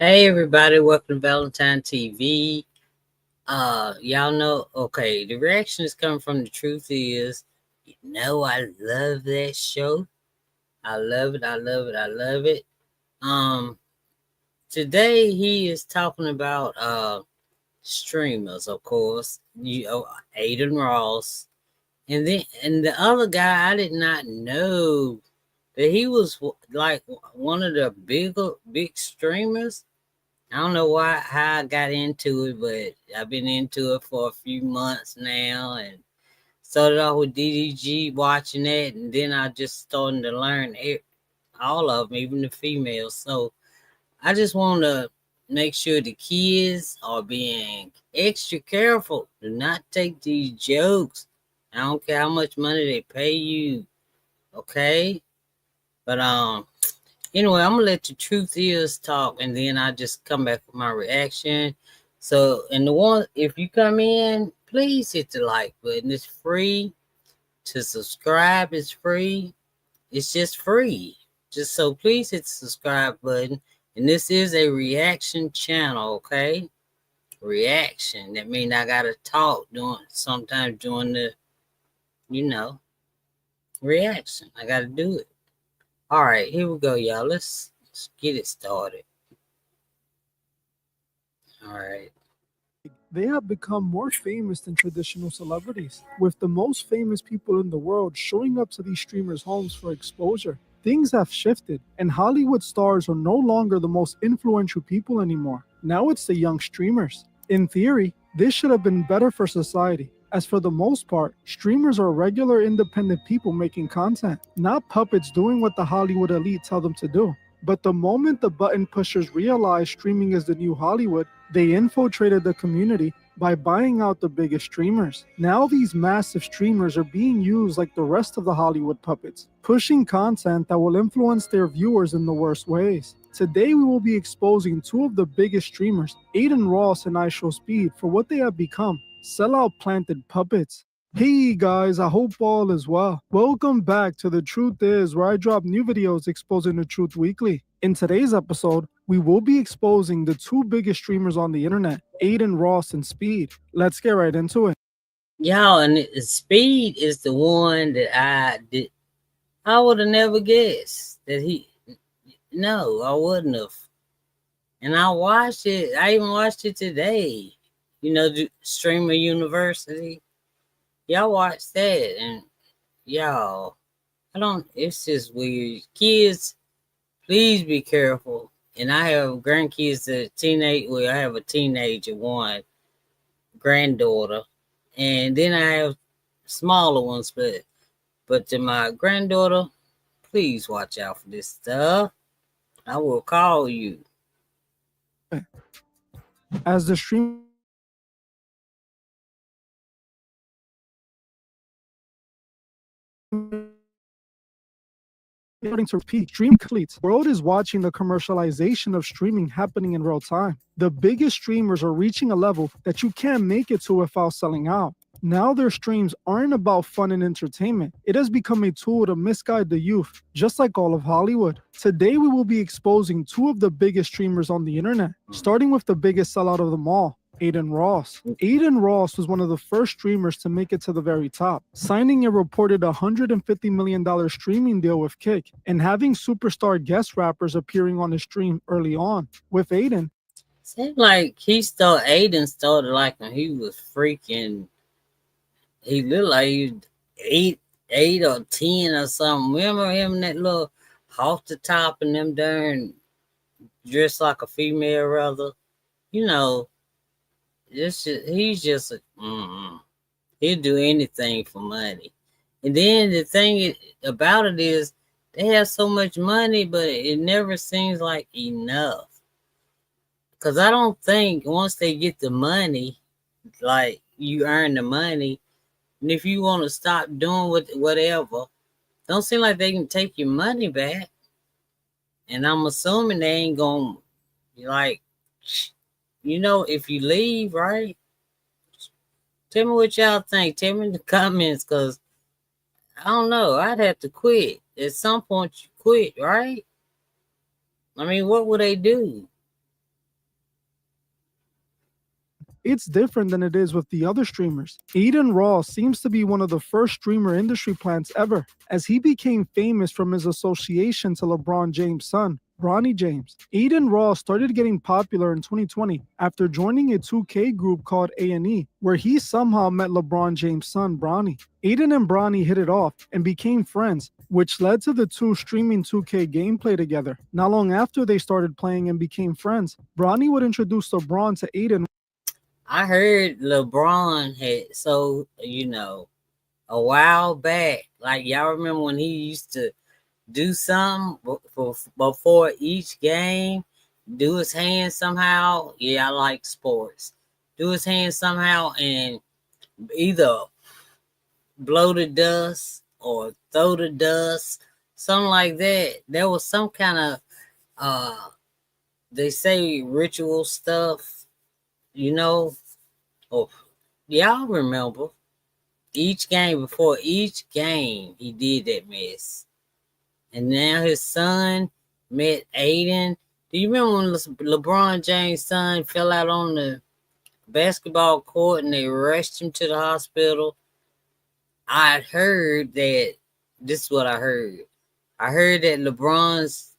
Hey everybody, welcome to Valentine TV. Y'all know, okay, the reaction is coming from the truth is, I love that show. I love it, I love it, I love it. Um, Today he is talking about streamers, of course. Aiden Ross. And the other guy I did not know that he was like one of the big streamers. I don't know how I got into it, but I've been into it for a few months now, and started off with DDG watching that, and then I just started to learn all of them, even the females. So I just want to make sure the kids are being extra careful. Do not take these jokes. I don't care how much money they pay you, okay? But anyway, I'm gonna let the truth is talk, and then I just come back with my reaction. So, and the one, if you come in, please hit the like button. It's free to subscribe. It's free. It's just free. Just so please hit the subscribe button. And this is a reaction channel, okay? Reaction. That means I gotta talk sometimes during the, you know, reaction. I gotta do it. All right, here we go, y'all. Let's get it started. All right. They have become more famous than traditional celebrities, with the most famous people in the world showing up to these streamers' homes for exposure. Things have shifted, and Hollywood stars are no longer the most influential people anymore. Now it's the young streamers. In theory, this should have been better for society, as for the most part, streamers are regular independent people making content, not puppets doing what the Hollywood elite tell them to do. But the moment the button pushers realized streaming is the new Hollywood, they infiltrated the community by buying out the biggest streamers. Now these massive streamers are being used like the rest of the Hollywood puppets, pushing content that will influence their viewers in the worst ways. Today we will be exposing two of the biggest streamers, Aiden Ross and IShowSpeed, for what they have become, sellout planted puppets. Hey guys, I hope all is well. Welcome back to The Truth Is, where I drop new videos exposing the truth weekly. In today's episode, we will be exposing the two biggest streamers on the internet, Aiden Ross and Speed. Let's get right into it. Y'all, and Speed is the one that I did. I would have never guessed that he. No, I wouldn't have. And I watched it. I even watched it today. The Streamer University. Y'all watched that, and y'all, I don't. It's just weird. Kids, please be careful. And I have grandkids that teenage. Well, I have a teenager, one granddaughter, and then I have smaller ones, but to my granddaughter, please watch out for this stuff. I will call you. As the streamer starting to repeat, stream athletes. The world is watching the commercialization of streaming happening in real time. The biggest streamers are reaching a level that you can't make it to without selling out. Now their streams aren't about fun and entertainment. It has become a tool to misguide the youth, just like all of Hollywood. Today we will be exposing two of the biggest streamers on the internet, starting with the biggest sellout of them all, Aiden Ross. Aiden Ross was one of the first streamers to make it to the very top, signing a reported $150 million streaming deal with Kick and having superstar guest rappers appearing on his stream early on. With Aiden, Seemed like Aiden started like when he was freaking. He looked like he was eight or 10 or something. Remember him in that little off the top and them darn dressed like a female rather. You know, he's just he'll do anything for money. And then the thing about it is they have so much money, but it never seems like enough. Because I don't think once they get the money, like you earn the money, and if you want to stop doing whatever, don't seem like they can take your money back. And I'm assuming they ain't gonna like, if you leave, right? Tell me what y'all think. Tell me in the comments, cause I don't know. I'd have to quit at some point. You quit, right? I mean, what would they do? it's different than it is with the other streamers. Adin Ross seems to be one of the first streamer industry plants ever, as he became famous from his association to LeBron James' son, Bronny James. Adin Ross started getting popular in 2020 after joining a 2K group called A&E, where he somehow met LeBron James' son, Bronny. Adin and Bronny hit it off and became friends, which led to the two streaming 2K gameplay together. Not long after they started playing and became friends, Bronny would introduce LeBron to Adin. I heard LeBron had, so, a while back, like y'all remember when he used to do something before each game, do his hand somehow. Yeah, I like sports. Do his hand somehow and either blow the dust or throw the dust, something like that. There was some kind of they say ritual stuff, Oh, y'all remember each game, before each game he did that mess. And now his son met Adin. Do you remember when LeBron James' son fell out on the basketball court and they rushed him to the hospital? I heard that, this is what I heard. I heard that LeBron's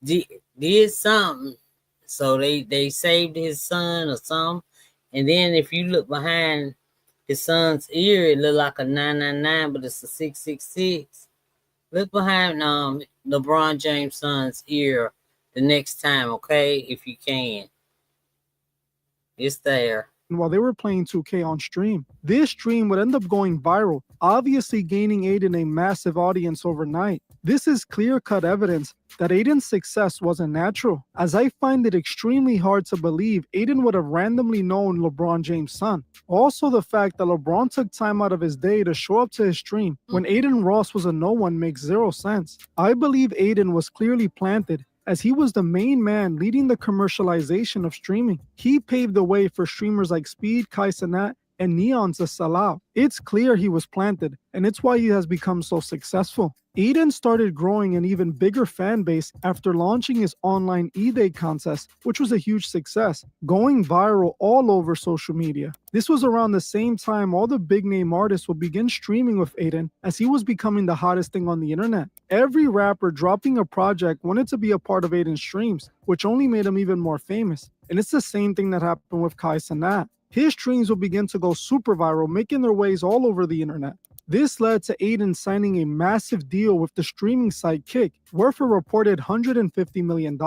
did something, so they saved his son or something. And then if you look behind his son's ear, it looked like a 999, but it's a 666. Look behind LeBron James' son's ear the next time, okay? If you can. It's there. While they were playing 2K on stream. This stream would end up going viral, obviously gaining Adin a massive audience overnight. This is clear-cut evidence that Adin's success wasn't natural, as I find it extremely hard to believe Adin would have randomly known LeBron James' son. Also, the fact that LeBron took time out of his day to show up to his stream when Adin Ross was a no-one makes zero sense. I believe Adin was clearly planted, as he was the main man leading the commercialization of streaming. He paved the way for streamers like Speed, Kai Cenat, and Neon to sell out. It's clear he was planted, and it's why he has become so successful. Adin started growing an even bigger fan base after launching his online E-Day contest, which was a huge success, going viral all over social media. This was around the same time all the big-name artists would begin streaming with Adin, as he was becoming the hottest thing on the internet. Every rapper dropping a project wanted to be a part of Adin's streams, which only made him even more famous. And it's the same thing that happened with Kai Cenat. His streams would begin to go super viral, making their ways all over the internet. This led to Adin signing a massive deal with the streaming site Kick, worth a reported $150 million.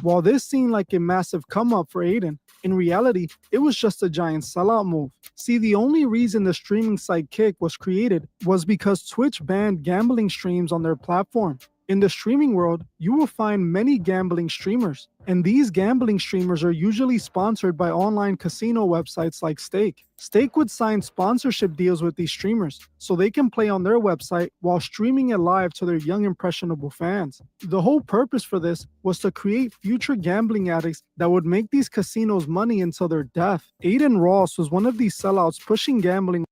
While this seemed like a massive come up for Adin, in reality, it was just a giant sellout move. See, the only reason the streaming site Kick was created was because Twitch banned gambling streams on their platform. In the streaming world, you will find many gambling streamers, and these gambling streamers are usually sponsored by online casino websites like Stake. Stake would sign sponsorship deals with these streamers, so they can play on their website while streaming it live to their young impressionable fans. The whole purpose for this was to create future gambling addicts that would make these casinos money until their death. Adin Ross was one of these sellouts pushing gambling.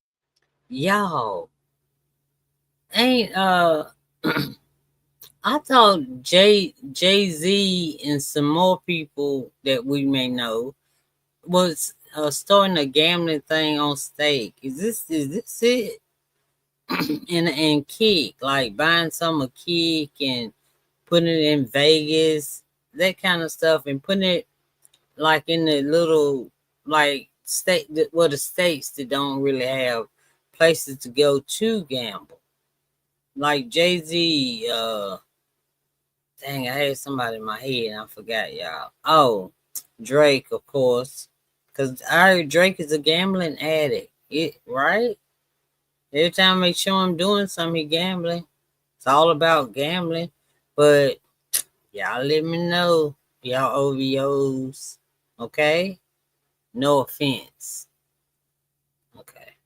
Yo, ain't I thought Jay-Z and some more people that we may know was starting a gambling thing on Stake. Is this it? and Kick, like buying some of Kick and putting it in Vegas, that kind of stuff, and putting it like in the little like state, well, the states that don't really have places to go to gamble. Like Jay-Z, dang, I had somebody in my head and I forgot, y'all. Oh, Drake, of course. Because I heard Drake is a gambling addict. Right? Every time they show him doing something, he gambling. It's all about gambling. But y'all let me know, y'all OVOs. Okay? No offense. Okay.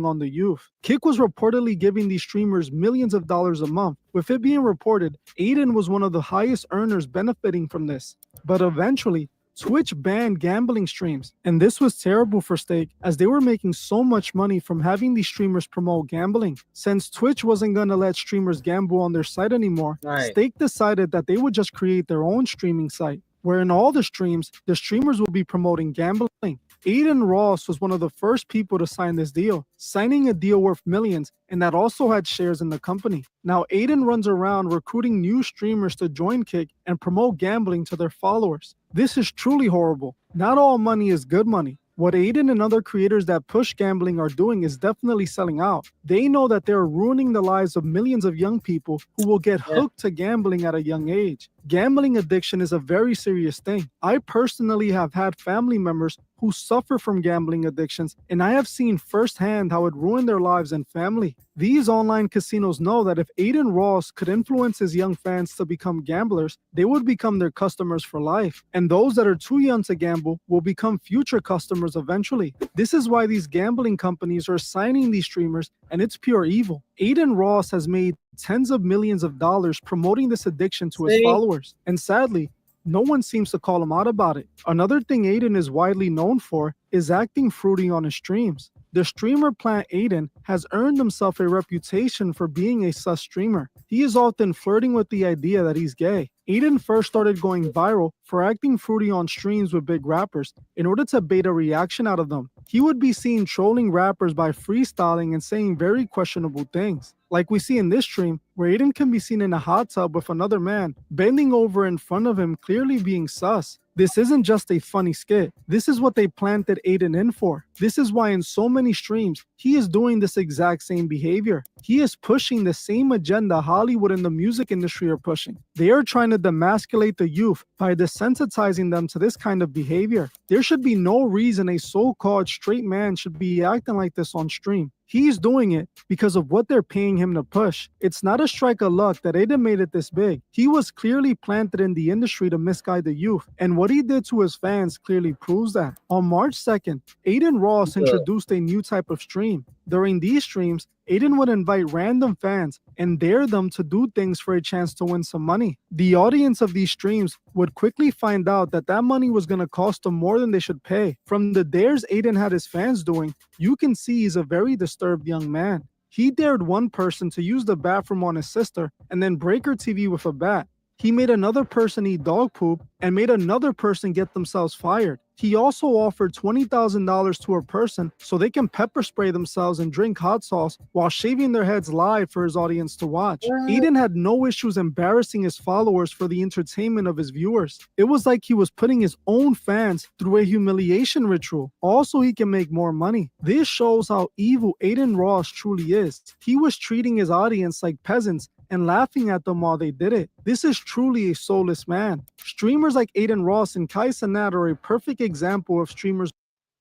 On the youth. Kick was reportedly giving these streamers millions of dollars a month. With it being reported, Adin was one of the highest earners benefiting from this. But eventually, Twitch banned gambling streams, and this was terrible for Stake, as they were making so much money from having these streamers promote gambling. Since Twitch wasn't going to let streamers gamble on their site anymore, Right. Stake decided that they would just create their own streaming site, where in all the streams, the streamers will be promoting gambling. Aiden Ross was one of the first people to sign this deal, signing a deal worth millions, and that also had shares in the company. Now, Aiden runs around recruiting new streamers to join Kick and promote gambling to their followers. This is truly horrible. Not all money is good money. What Aiden and other creators that push gambling are doing is definitely selling out. They know that they're ruining the lives of millions of young people who will get Yeah. hooked to gambling at a young age. Gambling addiction is a very serious thing. I personally have had family members who suffer from gambling addictions, and I have seen firsthand how it ruined their lives and family. These online casinos know that if Aiden Ross could influence his young fans to become gamblers, they would become their customers for life. And those that are too young to gamble will become future customers eventually. This is why these gambling companies are signing these streamers, and it's pure evil. Aiden Ross has made tens of millions of dollars promoting this addiction to his See? followers, and sadly, no one seems to call him out about it. Another thing Aiden is widely known for is acting fruity on his streams. The streamer Plant Aiden has earned himself a reputation for being a sus streamer. He is often flirting with the idea that he's gay. Aiden first started going viral for acting fruity on streams with big rappers in order to bait a reaction out of them. He would be seen trolling rappers by freestyling and saying very questionable things. Like we see in this stream, where Aiden can be seen in a hot tub with another man, bending over in front of him, clearly being sus. This isn't just a funny skit. This is what they planted Aiden in for. This is why in so many streams, he is doing this exact same behavior. He is pushing the same agenda Hollywood and the music industry are pushing. They are trying to demasculate the youth by desensitizing them to this kind of behavior. There should be no reason a so-called straight man should be acting like this on stream. He's doing it because of what they're paying him to push. It's not a strike of luck that Aiden made it this big. He was clearly planted in the industry to misguide the youth, and what he did to his fans clearly proves that. On March 2nd, Aiden Ross introduced a new type of stream. During these streams, Aiden would invite random fans and dare them to do things for a chance to win some money. The audience of these streams would quickly find out that that money was going to cost them more than they should pay. From the dares Aiden had his fans doing, you can see he's a very disturbed young man. He dared one person to use the bathroom on his sister and then break her TV with a bat. He made another person eat dog poop and made another person get themselves fired. He also offered $20,000 to a person so they can pepper spray themselves and drink hot sauce while shaving their heads live for his audience to watch. Aiden had no issues embarrassing his followers for the entertainment of his viewers. It was like he was putting his own fans through a humiliation ritual. Also, he can make more money. This shows how evil Aiden Ross truly is. He was treating his audience like peasants and laughing at them while they did it. This is truly a soulless man. Streamers like Aiden Ross and Kai Cenat are a perfect example of streamers.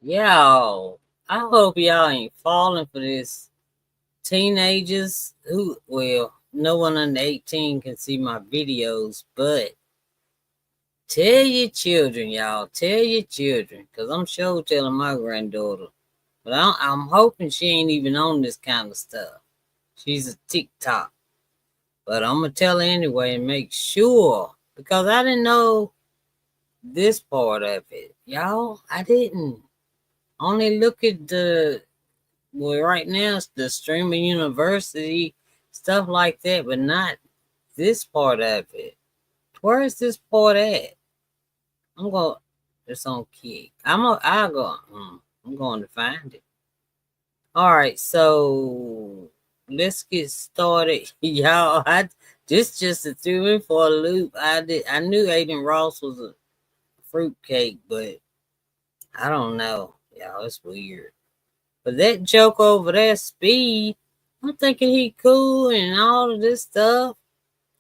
Y'all, I hope y'all ain't falling for this. Teenagers who, well, no one under 18 can see my videos, but tell your children, y'all, tell your children, because I'm sure telling my granddaughter, but I'm hoping she ain't even on this kind of stuff. She's a TikTok. But I'm going to tell her anyway and make sure, because I didn't know this part of it. Y'all, I didn't. Only look at well, right now it's the streaming university, stuff like that, but not this part of it. Where is this part at? It's on Kick. I'm going to find it. All right, so let's get started, y'all. Just to threw me for a loop. I knew Aiden Ross was a fruitcake, but I don't know, y'all. It's weird. But that joke over there, Speed, I'm thinking he cool and all of this stuff.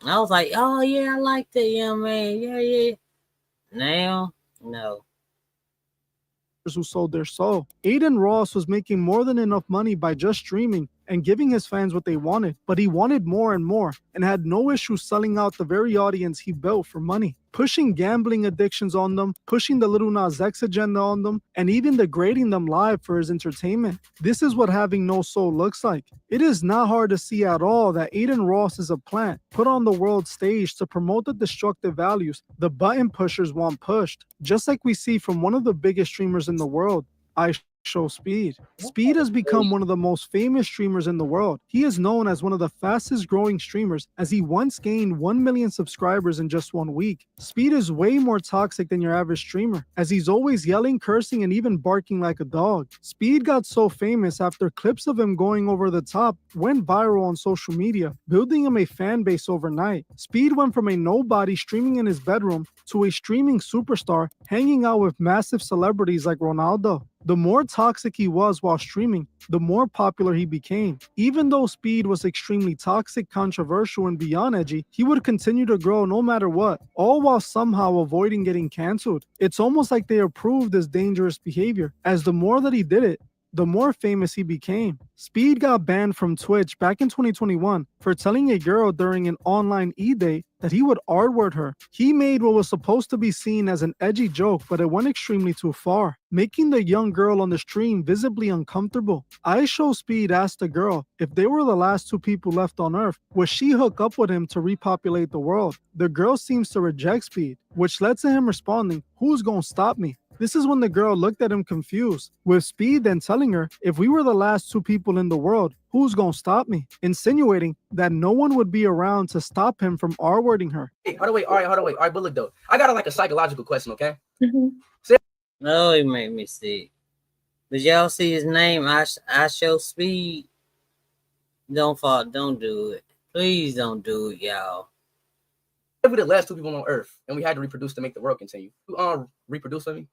I was like, oh yeah, I like that young man. Yeah. Now, no. Who sold their soul. Aiden Ross was making more than enough money by just streaming and giving his fans what they wanted, but he wanted more and more and had no issue selling out the very audience he built for money, pushing gambling addictions on them, pushing the Lil Nas X agenda on them, and even degrading them live for his entertainment. This is what having no soul looks like. It is not hard to see at all that Aiden Ross is a plant put on the world stage to promote the destructive values the button pushers want pushed, just like we see from one of the biggest streamers in the world, Show Speed. Speed has become one of the most famous streamers in the world. He is known as one of the fastest growing streamers as he once gained 1 million subscribers in just 1 week. Speed is way more toxic than your average streamer as he's always yelling, cursing, and even barking like a dog. Speed got so famous after clips of him going over the top went viral on social media, building him a fan base overnight. Speed went from a nobody streaming in his bedroom to a streaming superstar hanging out with massive celebrities like Ronaldo. The more toxic he was while streaming, the more popular he became. Even though Speed was extremely toxic, controversial, and beyond edgy, he would continue to grow no matter what, all while somehow avoiding getting cancelled. It's almost like they approved this dangerous behavior, as the more that he did it, the more famous he became. Speed got banned from Twitch back in 2021 for telling a girl during an online e-date that he would R-word her. He made what was supposed to be seen as an edgy joke, but it went extremely too far, making the young girl on the stream visibly uncomfortable. IShowSpeed asked the girl if they were the last two people left on Earth, would she hook up with him to repopulate the world? The girl seems to reject Speed, which led to him responding, "Who's gonna stop me?" This is when the girl looked at him confused, with Speed then telling her, "If we were the last two people in the world, who's gonna stop me?" Insinuating that no one would be around to stop him from R-wording her. Hey, hold on, wait. All right, but look though, I got a psychological question, okay? No, he made me sick. Did y'all see his name? I Show Speed. Don't do it. Please don't do it, y'all. If we're the last two people on Earth and we had to reproduce to make the world continue, you reproduce with me?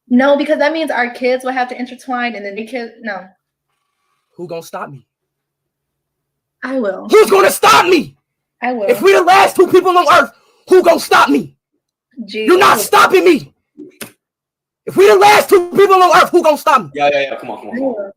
No, because that means our kids will have to intertwine, and then the kids. No, Who gonna stop me? I will. Who's gonna stop me? I will. If we're the last two people on Earth, who gonna stop me? Gee, You're not stopping me. If we're the last two people on Earth, who gonna stop me? Yeah. Come on.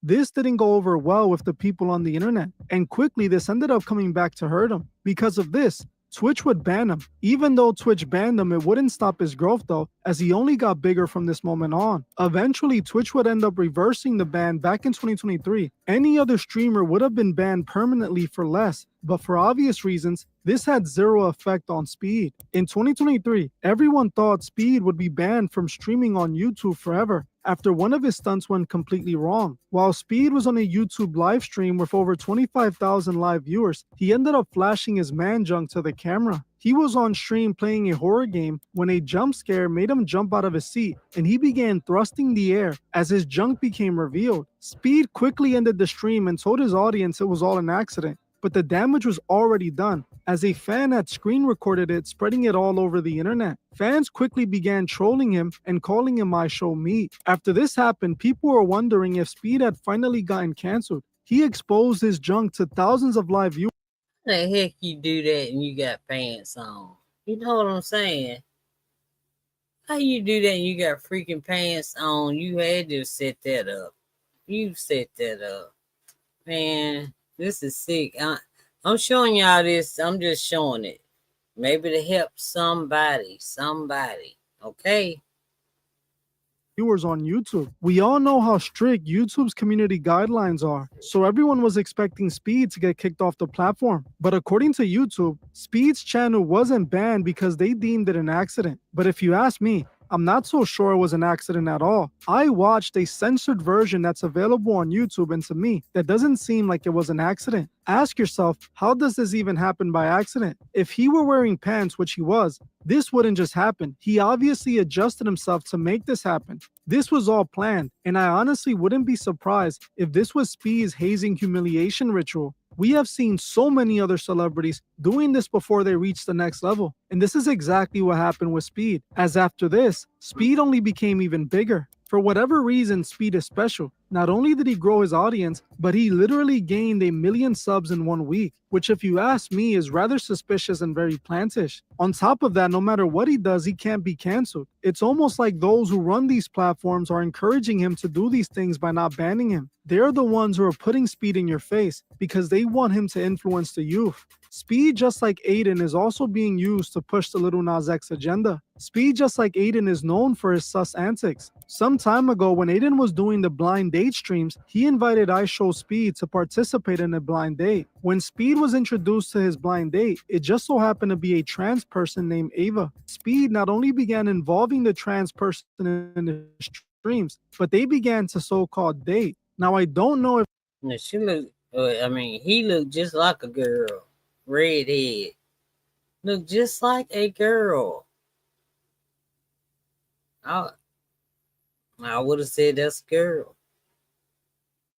This didn't go over well with the people on the internet, and quickly this ended up coming back to hurt him. Because of this, Twitch would ban him. Even though Twitch banned him, it wouldn't stop his growth though, as he only got bigger from this moment on. Eventually, Twitch would end up reversing the ban back in 2023. Any other streamer would have been banned permanently for less, but for obvious reasons, this had zero effect on Speed. In 2023, everyone thought Speed would be banned from streaming on YouTube forever after one of his stunts went completely wrong. While Speed was on a YouTube live stream with over 25,000 live viewers, he ended up flashing his man junk to the camera. He was on stream playing a horror game when a jump scare made him jump out of his seat, and he began thrusting the air as his junk became revealed. Speed quickly ended the stream and told his audience it was all an accident, but the damage was already done, as a fan had screen recorded it, spreading it all over the internet. Fans quickly began trolling him and calling him IShowMe. After this happened, people were wondering if Speed had finally gotten cancelled. He exposed his junk to thousands of live viewers. How the heck you do that and you got pants on? You know what I'm saying? How you do that and you got freaking pants on? You had to set that up. You set that up. Man, this is sick. I'm showing y'all this. I'm just showing it. Maybe to help somebody. Okay? Viewers on YouTube. We all know how strict YouTube's community guidelines are, so everyone was expecting Speed to get kicked off the platform. But according to YouTube, Speed's channel wasn't banned because they deemed it an accident. But if you ask me, I'm not so sure it was an accident at all. I watched a censored version that's available on YouTube, and to me, that doesn't seem like it was an accident. Ask yourself, how does this even happen by accident? If he were wearing pants, which he was, this wouldn't just happen. He obviously adjusted himself to make this happen. This was all planned, and I honestly wouldn't be surprised if this was Speed's hazing humiliation ritual. We have seen so many other celebrities doing this before they reach the next level. And this is exactly what happened with Speed, as after this, Speed only became even bigger. For whatever reason, Speed is special. Not only did he grow his audience, but he literally gained 1 million subs in 1 week, which if you ask me is rather suspicious and very plantish. On top of that, no matter what he does, he can't be cancelled. It's almost like those who run these platforms are encouraging him to do these things by not banning him. They're the ones who are putting Speed in your face because they want him to influence the youth. Speed, just like Aiden, is also being used to push the Lil Nas X agenda. Speed, just like Aiden, is known for his sus antics. Some time ago, when Aiden was doing the blind date streams, he invited IShowSpeed to participate in a blind date. When Speed was introduced to his blind date, it just so happened to be a trans person named Ava. Speed not only began involving the trans person in the streams, but they began to so-called date. Now, I don't know if Now, she look. He looked just like a girl. Redhead. Look just like a girl. I would have said that's a girl.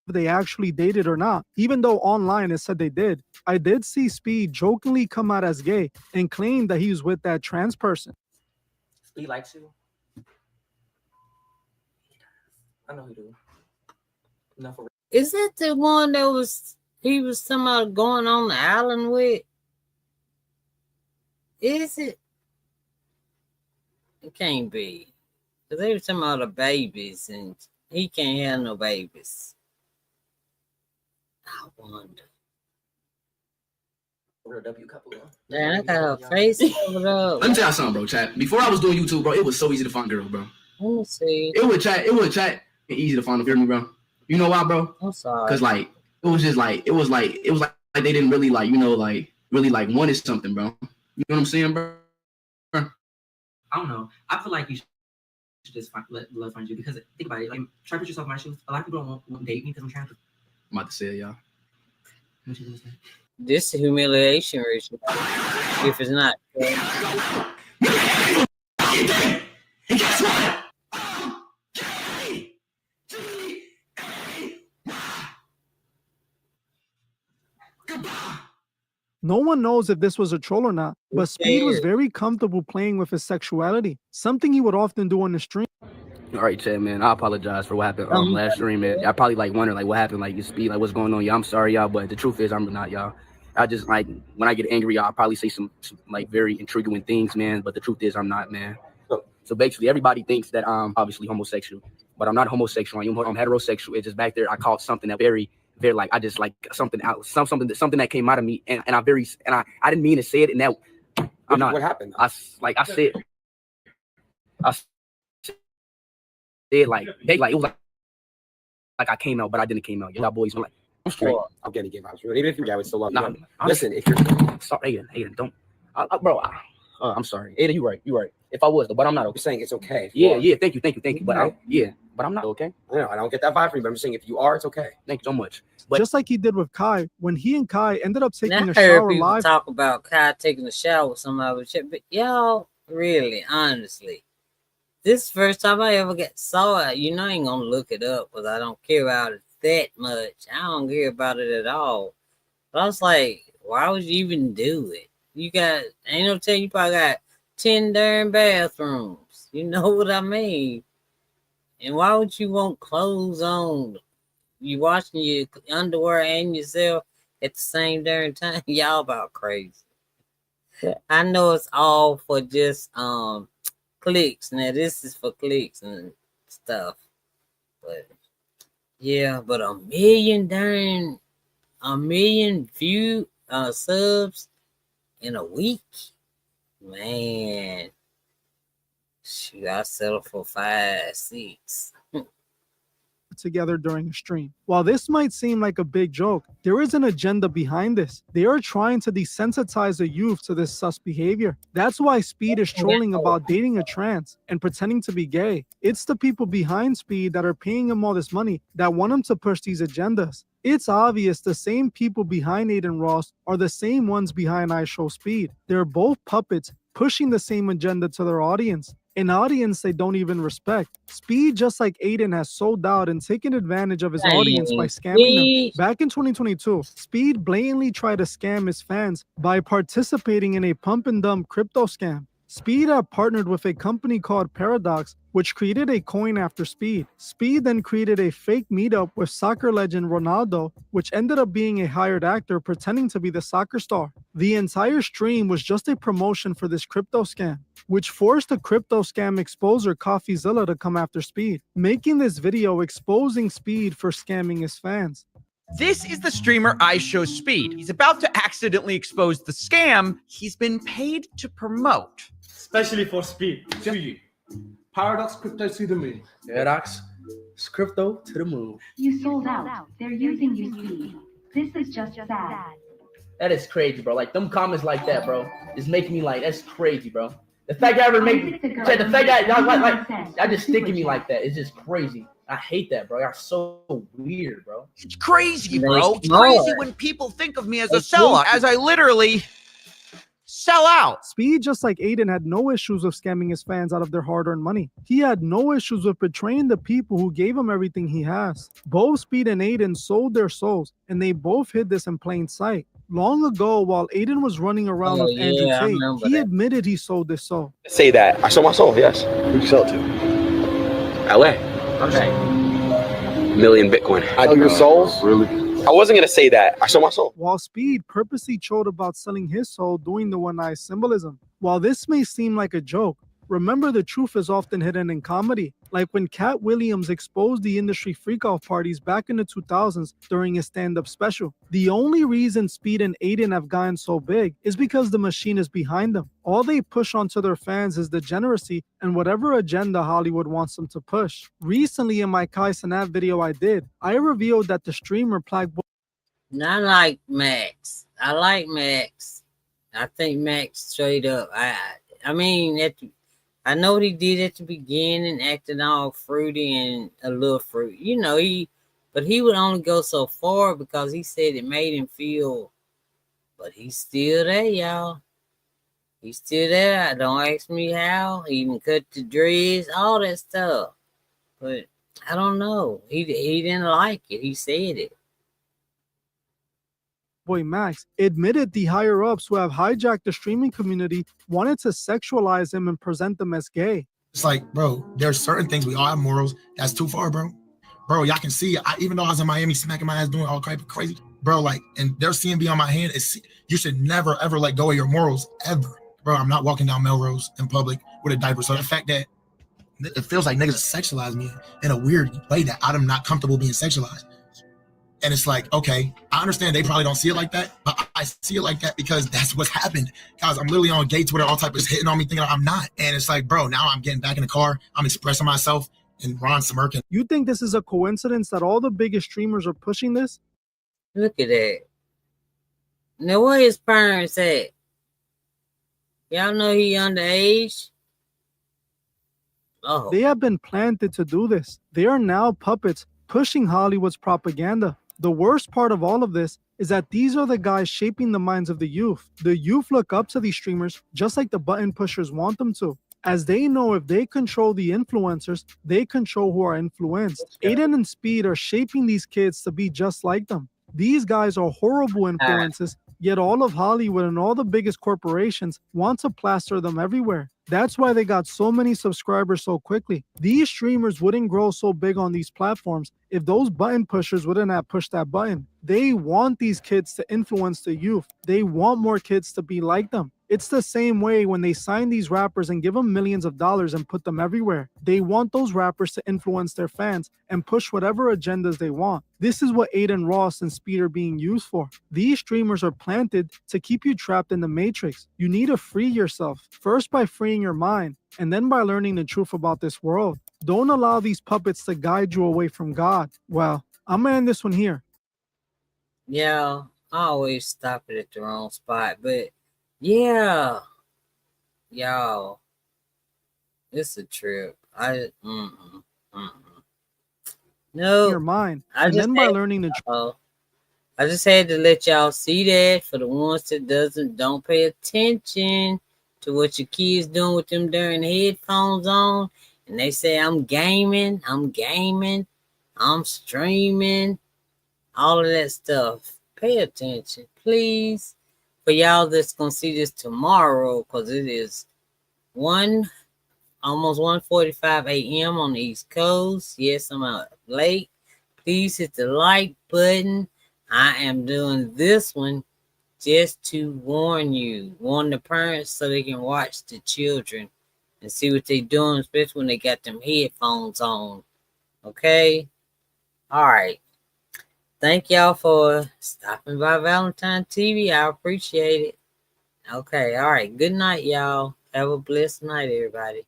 they actually dated or not. Even though online it said they did, I did see Speed jokingly come out as gay and claim that he was with that trans person. Speed likes you. I know he do. Enough for Is that the one that he was somehow going on the island with? Is it? It can't be. Because they were talking about the babies and he can't have no babies. I wonder. We're a W couple. Man, I got her face covered up. Let me tell you something, bro, chat. Before I was doing YouTube, bro, it was so easy to find girls, bro. Let me see. It was chat and easy to find them, hear me, bro. You know why, bro? I'm sorry. Cause like it was like they didn't really like, you know, like really like wanted something, bro. You know what I'm saying, bro? I don't know. I feel like you should just love find you, because think about it. Like, try to put yourself in my shoes. A lot of people won't date me because I'm trans. I'm about to say it, y'all. What you gonna say? This is humiliation, Richard. If it's not. And guess what? No one knows if this was a troll or not, but Speed was very comfortable playing with his sexuality, something he would often do on the stream. All right, Chad, man. I apologize for what happened last stream, man. I probably like wonder like what happened, like your Speed, like what's going on, y'all. I'm sorry, y'all, but the truth is I'm not, y'all. I just like when I get angry, y'all, I probably say some like very intriguing things, man. But the truth is I'm not, man. So basically, everybody thinks that I'm obviously homosexual, but I'm not homosexual. I'm heterosexual. It's just back there I called something that very like I just like something something that came out of me, and I didn't mean to say it, and that I'm not. What happened? I said it like it was like I came out, but I didn't came out. Y'all boys were like, I'm straight. I'm getting gay vibes. Even if you guys would still love me. Nah, Listen, if you're sorry, Aiden, don't, bro. I'm sorry, Aiden. You right. If I was, but I'm not okay. you're saying it's okay. Yeah. Thank you. But but I'm not okay. I don't get that vibe from you, but I'm just saying if you are, it's okay. Thank you so much. But Just like he did with Kai, when he and Kai ended up taking Now a I heard shower people live. talk about Kai taking a shower with somebody with shit, but y'all, really, honestly, this is the first time I ever saw it. You know, I ain't gonna look it up because I don't care about it that much. I don't care about it at all. But I was like, why would you even do it? Ain't no tell you probably got 10 darn bathrooms. You know what I mean? And why would you want clothes on? You washing your underwear and yourself at the same darn time? Y'all about crazy. I know it's all for just clicks. Now this is for clicks and stuff. But yeah, but a million view subs in a week, man. Shoot, I settle for 5, 6. Together during a stream. While this might seem like a big joke, there is an agenda behind this. They are trying to desensitize the youth to this sus behavior. That's why Speed is trolling about dating a trans and pretending to be gay. It's the people behind Speed that are paying him all this money that want him to push these agendas. It's obvious the same people behind Aiden Ross are the same ones behind I Show Speed. They're both puppets pushing the same agenda to their audience. An audience they don't even respect. Speed, just like Aiden, has sold out and taken advantage of his audience by scamming them. Back in 2022, Speed blatantly tried to scam his fans by participating in a pump and dump crypto scam. Speed had partnered with a company called Paradox, which created a coin after Speed. Speed then created a fake meetup with soccer legend Ronaldo, which ended up being a hired actor pretending to be the soccer star. The entire stream was just a promotion for this crypto scam, which forced the crypto scam exposer CoffeeZilla to come after Speed, making this video exposing Speed for scamming his fans. This is the streamer I Show Speed. He's about to accidentally expose the scam he's been paid to promote. Especially for Speed. Paradox crypto to the moon. Paradox crypto to the moon. You sold out. They're using you, Speed. This is just sad. That is crazy, bro. Like them comments like that, bro, is making me like, that's crazy, bro. The fact y'all ever make Isaac the Chad, the fact that y'all like Goat y'all just stick to me Super like that. It's just crazy. I hate that, bro. Y'all so weird, bro. It's crazy, They bro. It's smart. crazy when people think of me as a They sellout, goofy. as I literally sell out. Speed, just like Aiden, had no issues with scamming his fans out of their hard-earned money. He had no issues with betraying the people who gave him everything he has. Both Speed and Aiden sold their souls, and they both hid this in plain sight. Long ago, while Aiden was running around Oh with Andrew yeah, I Tate, remember he that. admitted he sold his soul. Say that. I sold my soul, yes. Who'd you sell it to? LA. Okay. Million Bitcoin. I do your souls? Really? I wasn't gonna say that. I sold my soul. While Speed purposely chode about selling his soul doing the one eye symbolism. While this may seem like a joke, remember the truth is often hidden in comedy. Like when Cat Williams exposed the industry freak-off parties back in the 2000s during his stand-up special. The only reason Speed and Aiden have gotten so big is because the machine is behind them. All they push onto their fans is degeneracy and whatever agenda Hollywood wants them to push. Recently in my Kai Cenat video I did, I revealed that the streamer plagued I like Max. I like Max. I think Max straight up. I mean, I know what he did at the beginning, acting all fruity and a little fruit. You know, but he would only go so far because he said it made him feel. But he's still there, y'all. He's still there. Don't ask me how. He even cut the dreads, all that stuff. But I don't know. He didn't like it. He said it. Boy Max admitted the higher ups who have hijacked the streaming community wanted to sexualize him and present them as gay. It's like, bro, there's certain things we all have morals. That's too far, bro. Bro, y'all can see, even though I was in Miami smacking my ass doing all type of crazy, bro, like, and their CMB on my hand, you should never, ever let go of your morals, ever. Bro, I'm not walking down Melrose in public with a diaper. So the fact that it feels like niggas sexualize me in a weird way that I'm not comfortable being sexualized. And it's like, okay, I understand they probably don't see it like that, but I see it like that because that's what's happened. Guys, I'm literally on gay Twitter, all type of hitting on me thinking I'm not. And it's like, bro, now I'm getting back in the car. I'm expressing myself and Ron smirking. You think this is a coincidence that all the biggest streamers are pushing this? Look at that. Now, where his parents at? Y'all know he underage? Oh. They have been planted to do this. They are now puppets pushing Hollywood's propaganda. The worst part of all of this is that these are the guys shaping the minds of the youth. The youth look up to these streamers just like the button pushers want them to, as they know if they control the influencers, they control who are influenced. Aiden and Speed are shaping these kids to be just like them. These guys are horrible influences, yet all of Hollywood and all the biggest corporations want to plaster them everywhere. That's why they got so many subscribers so quickly. These streamers wouldn't grow so big on these platforms if those button pushers wouldn't have pushed that button. They want these kids to influence the youth. They want more kids to be like them. It's the same way when they sign these rappers and give them millions of dollars and put them everywhere. They want those rappers to influence their fans and push whatever agendas they want. This is what Aiden Ross and Speed are being used for. These streamers are planted to keep you trapped in the matrix. You need to free yourself, first by freeing your mind, and then by learning the truth about this world. Don't allow these puppets to guide you away from God. Well, I'm gonna end this one here. Yeah, I always stop it at the wrong spot, but yeah, y'all, it's a trip. No, Your mind, I and just then by had- learning the truth. I just had to let y'all see that for the ones that don't pay attention to what your kids doing with them darn headphones on, and they say I'm gaming, I'm streaming, all of that stuff. Pay attention, please. For y'all that's gonna see this tomorrow, because it is almost 1:45 a.m. on the East Coast. Yes, I'm out late. Please hit the like button. I am doing this one just to warn the parents so they can watch the children and see what they're doing, especially when they got them headphones on. Okay? All right. Thank y'all for stopping by Valentine TV. I appreciate it. Okay. All right. Good night, y'all. Have a blessed night, everybody.